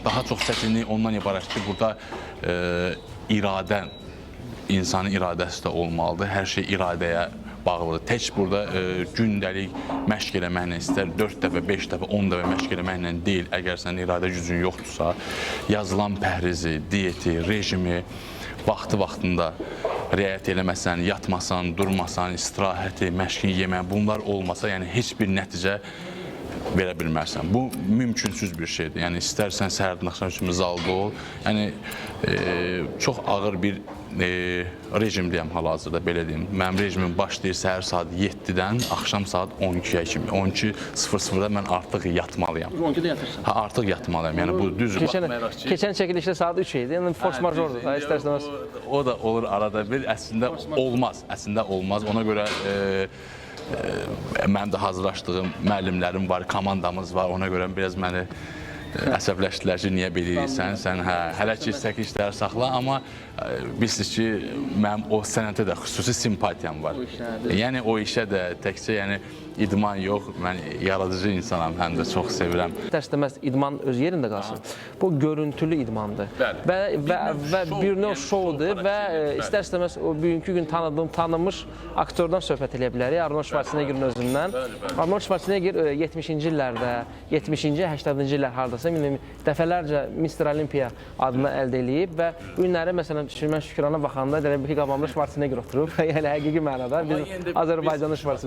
daha çox çətinlik ondan ibarət ki, burada iradən, insanın iradəsi də olmalıdır. Hər şey iradəyə bağlıdır. Tək burada gündəlik məşq eləməklə istər 4 dəfə, 5 dəfə, 10 dəfə məşq eləməklə deyil. Əgər sənin iradə gücün yoxdursa, yazılan pəhrizi, diyeti, rejimi vaxtı-vaxtında riayət eləməsən, yatmasan, durmasan, istirahəti, məşqin yemək, bunlar olmasa, yəni heç bir nəticə verə bilmərsən. Bu mümkünsüz bir şeydir. Yəni istərsən səhərdən axşam kimi zalda ol. Yəni çox ağır bir rejim deyəm hal-hazırda, belə deyim. Mənim rejimim başlayır səhər saat 7-dən axşam saat 12-yə kimi. 12:00-da mən artıq yatmalıyam. 12-də yatırsan? Ha, artıq yatmalıyam. Yəni bu düz baxmayaraq ki, keçən çəkilişdə saat 3 idi. Yəni force majordur. İstərsəniz o da olur arada bir. Əslində olmaz. Əslində olmaz. Ona görə mənim də hazırlaşdığım müəllimlərim var, komandamız var. Ona görə biraz məni əsəbləşdilər ki, niyə belə edirsən? Sən hələ ki çəkilişləri saxla, amma bilirsiniz ki, mənim o sənətə də xüsusi simpatiyam var. Yəni o işə də təkcə idman yox, mən yaradıcı insanam, həm də çox sevirəm. İstər-istəməz idman öz yerində qalsın. Bu görüntülü idmandır. Və bir növ şoudur və istər-istəməz o bugünkü gün tanınmış aktyordan söhbət eləyə bilərik. Arnold Schwarzeneggerin özündən. Arnold Schwarzenegger 70-ci illərdə, 70-ci, 80-ci illər hardasa dəfələrcə Mr. Olympia adını əldə edib və bu günləri məsələn mən Şükrana baxanda demək ki, qabağımda Schwarzenegger oturub. Yəni həqiqi mənada biz Azərbaycanlı Schwarzenegger